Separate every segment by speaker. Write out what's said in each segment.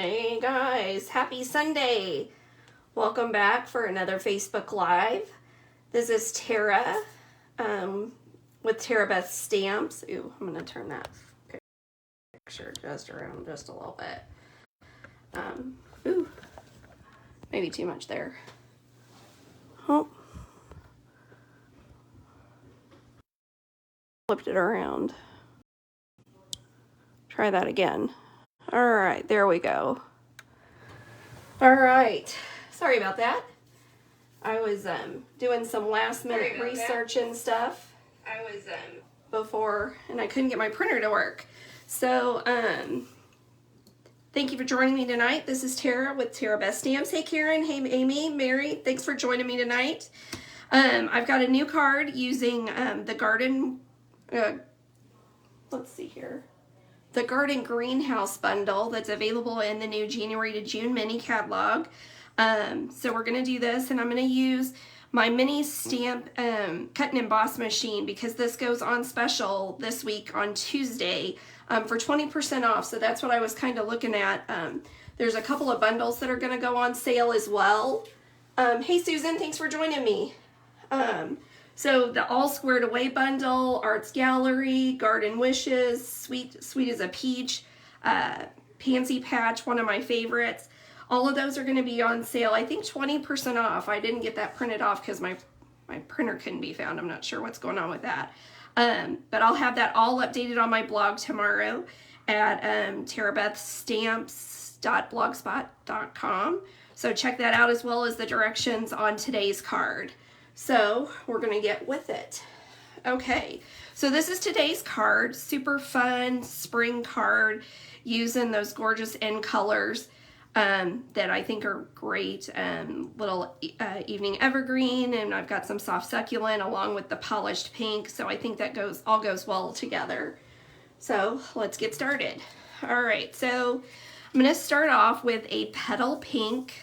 Speaker 1: Hey guys, happy Sunday. Welcome back for another Facebook Live. This is Tara with Tara Beth Stamps. Ooh, I'm going to turn that picture just around just a little bit. Ooh, maybe too much there. Oh, flipped it around. Try that again. All right, there we go. All right, sorry about that. I was doing some last minute research and stuff. Before, and I couldn't get my printer to work. So, thank you for joining me tonight. This is Tara with Tara Beth Stamps. Hey Karen, hey Amy, Mary, thanks for joining me tonight. I've got a new card using the garden, let's see here, the garden greenhouse bundle that's available in the new January to June mini catalog. So we're going to do this, and I'm going to use my mini stamp cut and emboss machine because this goes on special this week on Tuesday for 20% off. So that's what I was kind of looking at. There's a couple of bundles that are going to go on sale as well. Hey Susan, thanks for joining me. So the All Squared Away bundle, Arts Gallery, Garden Wishes, Sweet as a Peach, Pansy Patch, one of my favorites. All of those are going to be on sale, I think 20% off. I didn't get that printed off because my printer couldn't be found. I'm not sure what's going on with that. But I'll have that all updated on my blog tomorrow at tarabethstamps.blogspot.com. So check that out as well as the directions on today's card. So we're going to get with it. Okay, so this is today's card. Super fun spring card using those gorgeous end colors that I think are great. Little evening evergreen, and I've got some soft succulent along with the polished pink. So I think that all goes well together. So let's get started. All right, so I'm going to start off with a petal pink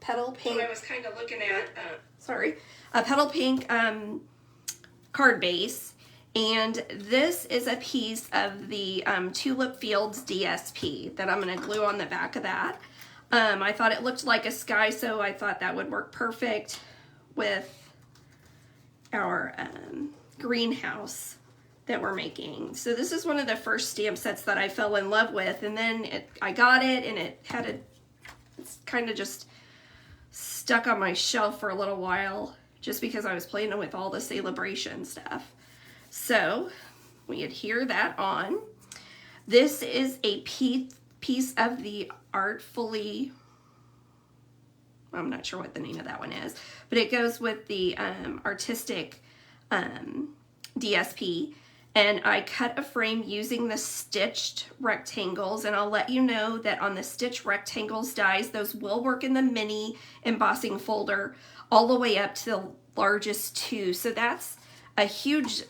Speaker 1: petal pink. So I was kind of looking at, a petal pink card base, and this is a piece of the Tulip Fields DSP that I'm going to glue on the back of that. I thought it looked like a sky, so I thought that would work perfect with our greenhouse that we're making. So this is one of the first stamp sets that I fell in love with, and then I got it, and it's kind of just stuck on my shelf for a little while just because I was playing with all the celebration stuff. So we adhere that on. This is a piece of the Artfully, I'm not sure what the name of that one is, but it goes with the artistic DSP. And I cut a frame using the stitched rectangles, and I'll let you know that on the stitched rectangles dies, those will work in the mini embossing folder all the way up to the largest 2. So that's a huge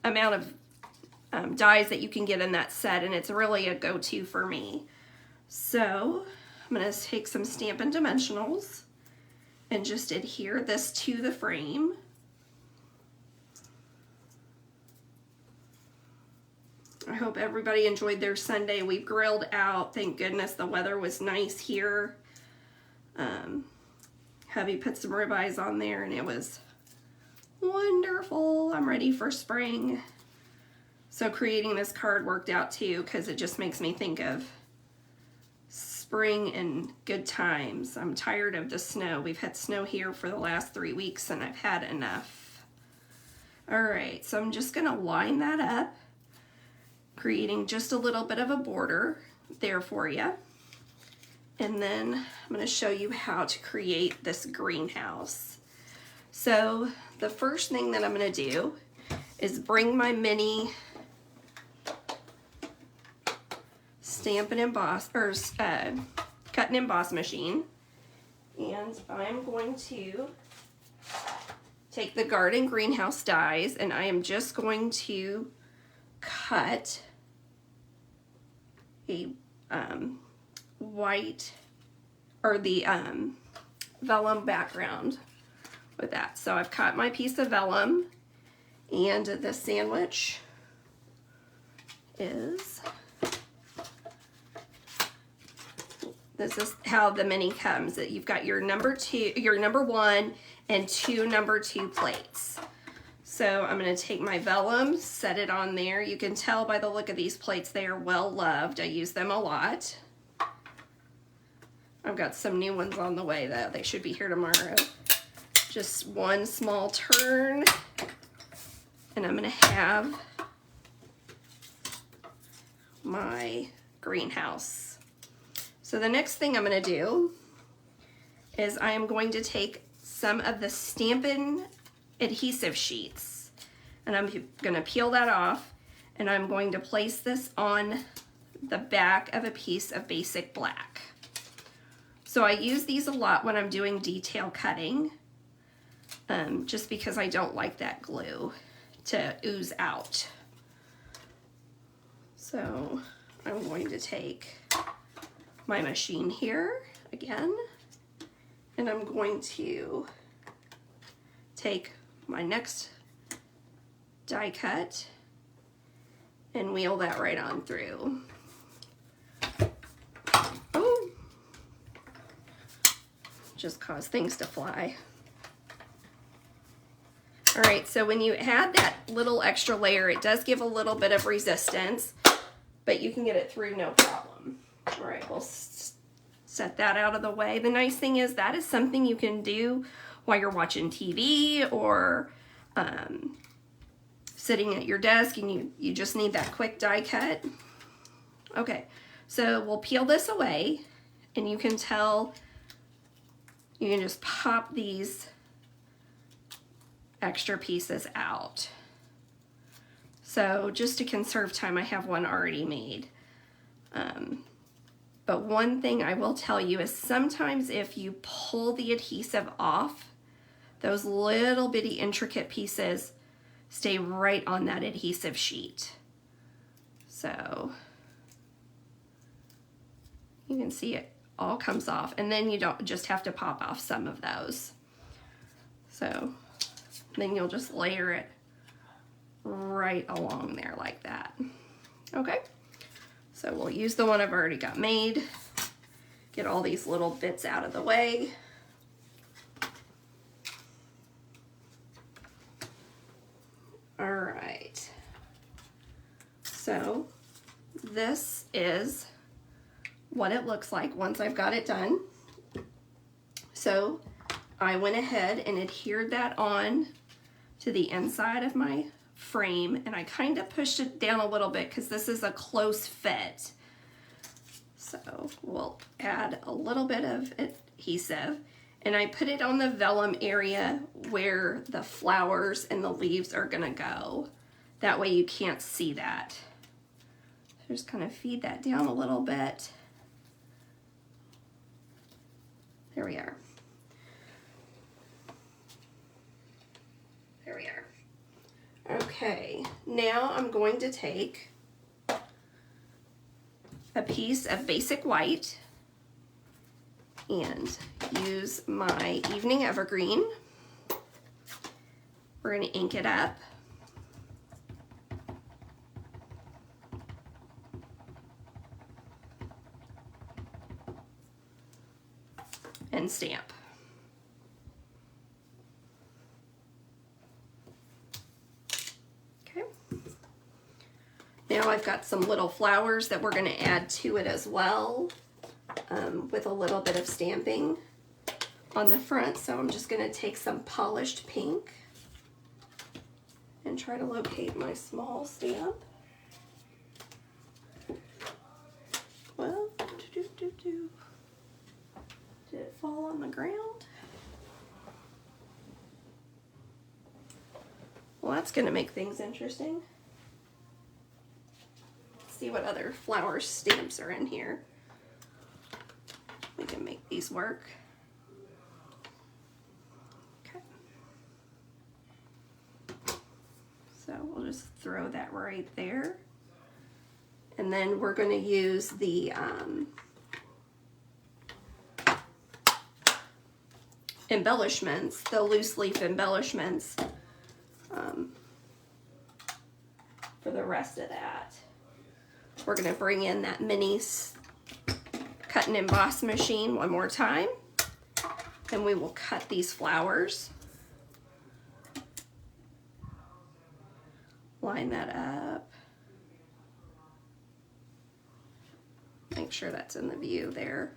Speaker 1: amount of dies that you can get in that set, and it's really a go-to for me. So I'm going to take some Stampin' Dimensionals and just adhere this to the frame. I hope everybody enjoyed their Sunday. We grilled out. Thank goodness the weather was nice here. Hubby put some ribeyes on there, and it was wonderful. I'm ready for spring. So creating this card worked out too, because it just makes me think of spring and good times. I'm tired of the snow. We've had snow here for the last 3 weeks, and I've had enough. All right, so I'm just going to line that up, creating just a little bit of a border there for you. And then I'm going to show you how to create this greenhouse. So the first thing that I'm going to do is bring my mini stamp and emboss, or cut and emboss machine, and I'm going to take the garden greenhouse dies, and I am just going to cut a white, or the vellum background with that. So I've cut my piece of vellum, And the sandwich is, this is how the mini comes. That you've got your number 1 and 2 number 2 plates. So I'm going to take my vellum, set it on there. You can tell by the look of these plates they are well loved. I use them a lot. I've got some new ones on the way though. They should be here tomorrow. Just one small turn, and I'm going to have my greenhouse. So the next thing I'm going to do is I am going to take some of the Stampin' adhesive sheets, and I'm going to peel that off, and I'm going to place this on the back of a piece of basic black. So I use these a lot when I'm doing detail cutting, just because I don't like that glue to ooze out. So I'm going to take my machine here again, and I'm going to take my next die cut and wheel that right on through. Oh, just cause things to fly. All right, so when you add that little extra layer, it does give a little bit of resistance, but you can get it through no problem. All right, we'll set that out of the way. The nice thing is that is something you can do while you're watching TV or sitting at your desk and you just need that quick die cut. Okay, so we'll peel this away, and you can tell, you can just pop these extra pieces out. So just to conserve time, I have one already made. But one thing I will tell you is sometimes if you pull the adhesive off, those little bitty intricate pieces stay right on that adhesive sheet. So you can see it all comes off, and then you don't just have to pop off some of those. So then you'll just layer it right along there like that. Okay, so we'll use the one I've already got made. Get all these little bits out of the way. All right, so this is what it looks like once I've got it done. So I went ahead and adhered that on to the inside of my frame, and I kind of pushed it down a little bit because this is a close fit. So we'll add a little bit of adhesive, and I put it on the vellum area where the flowers and the leaves are gonna go. That way you can't see that. So just kind of feed that down a little bit. There we are. There we are. Okay, now I'm going to take a piece of basic white and use my Evening Evergreen. We're going to ink it up. And stamp. Okay. Now I've got some little flowers that we're going to add to it as well, with a little bit of stamping on the front. So I'm just going to take some polished pink and try to locate my small stamp. Well, did it fall on the ground? Well, that's going to make things interesting. Let's see what other flower stamps are in here. We can make these work. Okay. So we'll just throw that right there. And then we're going to use the embellishments, the loose leaf embellishments, for the rest of that. We're going to bring in that mini cut and emboss machine one more time, and we will cut these flowers. Line that up. Make sure that's in the view there.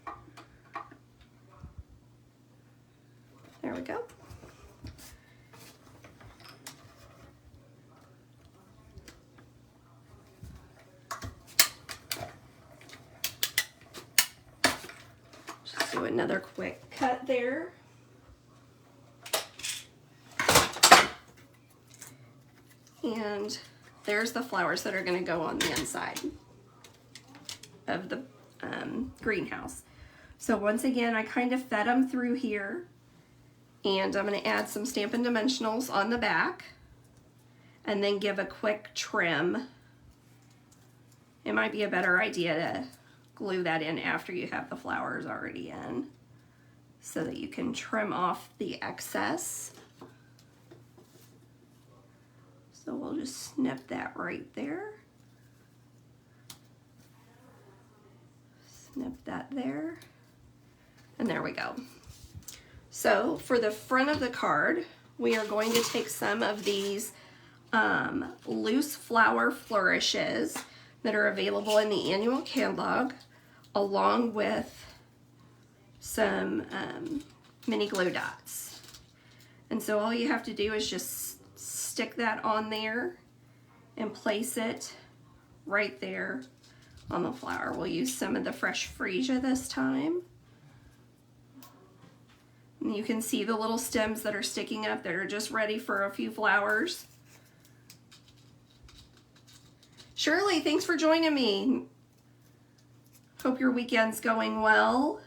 Speaker 1: There we go. Just do another quick cut there. And there's the flowers that are going to go on the inside of the greenhouse. So once again, I kind of fed them through here, and I'm going to add some Stampin' Dimensionals on the back and then give a quick trim. It might be a better idea to glue that in after you have the flowers already in so that you can trim off the excess. So we'll just snip that right there. Snip that there. And there we go. So for the front of the card, we are going to take some of these loose flower flourishes that are available in the annual catalog, along with some mini glue dots. And so all you have to do is just stick that on there and place it right there on the flower. We'll use some of the fresh freesia this time. And you can see the little stems that are sticking up that are just ready for a few flowers. Shirley, thanks for joining me. Hope your weekend's going well.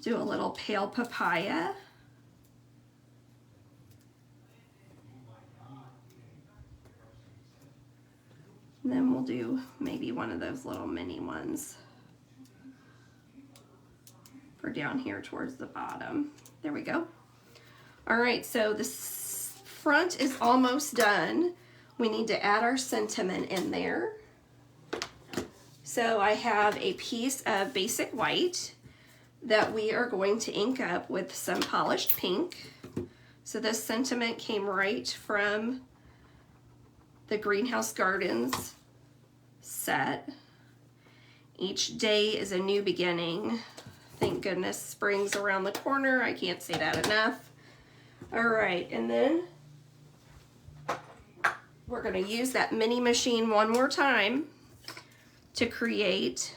Speaker 1: Do a little pale papaya. And then we'll do maybe one of those little mini ones for down here towards the bottom. There we go. All right, so this front is almost done. We need to add our sentiment in there. So I have a piece of basic white that we are going to ink up with some polished pink. So this sentiment came right from the Greenhouse Gardens set. Each day is a new beginning. Thank goodness spring's around the corner. I can't say that enough. All right, and then we're going to use that mini machine one more time to create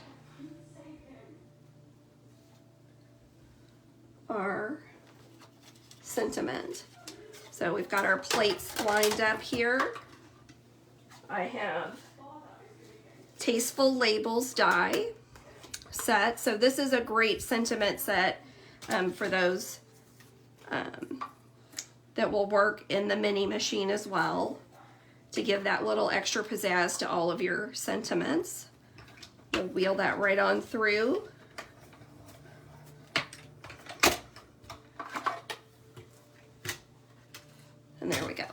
Speaker 1: our sentiment. So we've got our plates lined up here. I have Tasteful Labels die set. So this is a great sentiment set for those that will work in the mini machine as well, to give that little extra pizzazz to all of your sentiments. We'll wheel that right on through. And there we go.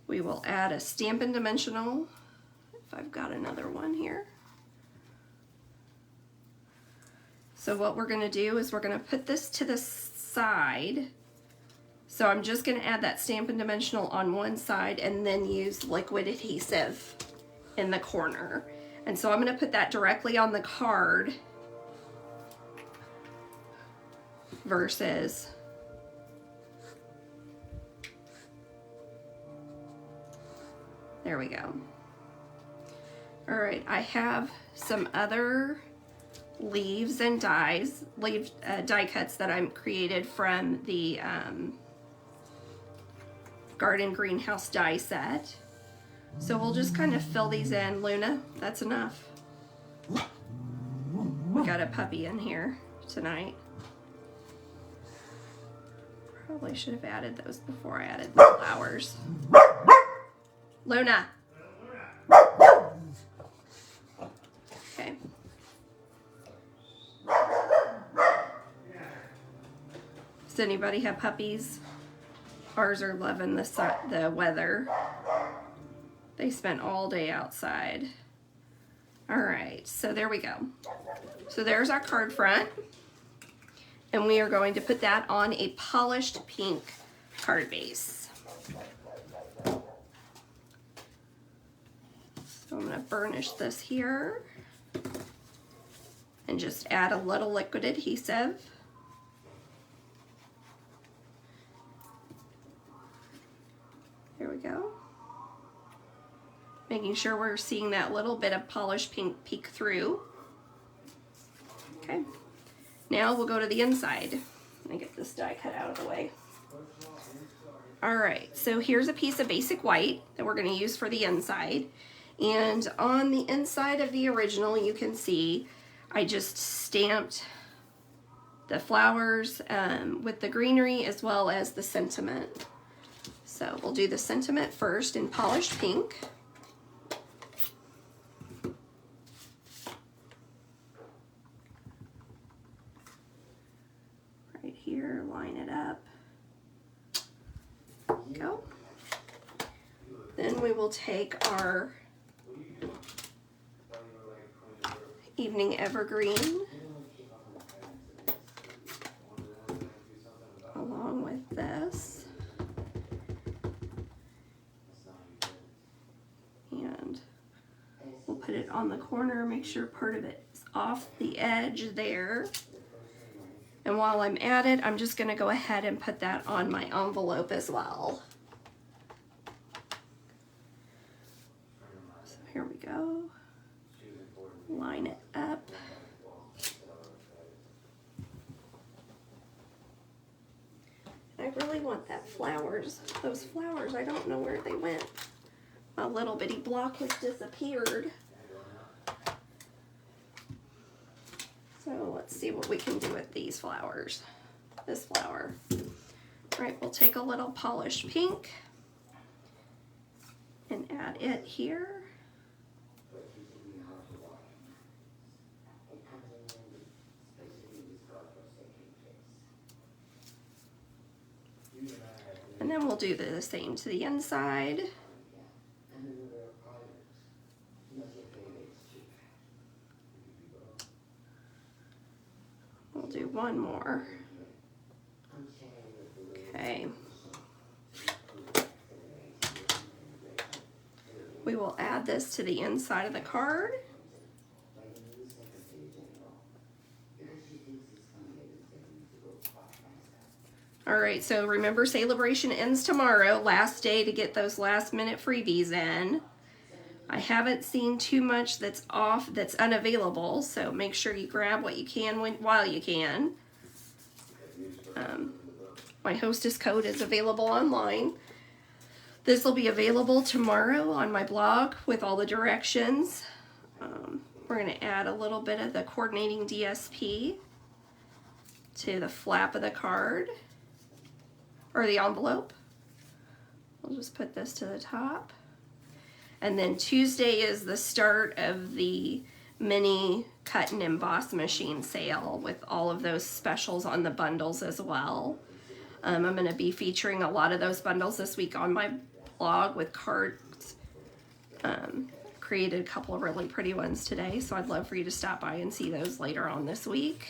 Speaker 1: We will add a Stampin' Dimensional, if I've got another one here. So what we're going to do is we're going to put this to the side. So I'm just going to add that Stampin' Dimensional on one side and then use liquid adhesive in the corner. And so I'm going to put that directly on the card versus there we go. All right, I have some other leaves and die cuts that I'm created from the Garden Greenhouse die set. So we'll just kind of fill these in. Luna, that's enough. We got a puppy in here tonight. Probably should have added those before I added the flowers. Luna. Okay. Does anybody have puppies? Ours are loving the weather. They spent all day outside. All right, so there we go. So there's our card front. And we are going to put that on a polished pink card base. So I'm going to burnish this here and just add a little liquid adhesive. There we go. Making sure we're seeing that little bit of polished pink peek through. Okay. Now we'll go to the inside. Let me get this die cut out of the way. All right, so here's a piece of basic white that we're going to use for the inside. And on the inside of the original, you can see I just stamped the flowers with the greenery as well as the sentiment. So we'll do the sentiment first in polished pink. Right here, line it up. Go. Then we will take our evening evergreen along with this, and we'll put it on the corner, make sure part of it is off the edge there. And while I'm at it, I'm just going to go ahead and put that on my envelope as well. So here we go. Line it up. I really want that flowers. Those flowers, I don't know where they went. My little bitty block has disappeared. So let's see what we can do with these flowers. This flower. All right, we'll take a little polished pink and add it here. And then we'll do the same to the inside. We'll do one more. Okay. We will add this to the inside of the card. All right, so remember, celebration ends tomorrow, last day to get those last minute freebies in. I haven't seen too much that's off, that's unavailable, so make sure you grab what you can while you can. My hostess code is available online. This will be available tomorrow on my blog with all the directions. We're going to add a little bit of the coordinating DSP to the flap of the card, or the envelope. We'll just put this to the top. And then Tuesday is the start of the mini cut and emboss machine sale with all of those specials on the bundles as well. I'm going to be featuring a lot of those bundles this week on my blog with cards. Created a couple of really pretty ones today, so I'd love for you to stop by and see those later on this week.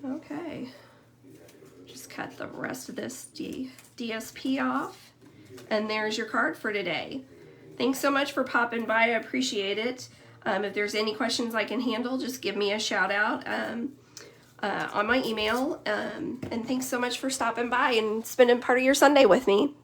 Speaker 1: Okay. Just cut the rest of this DSP off. And there's your card for today. Thanks so much for popping by. I appreciate it. If there's any questions I can handle, just give me a shout out on my email. And thanks so much for stopping by and spending part of your Sunday with me.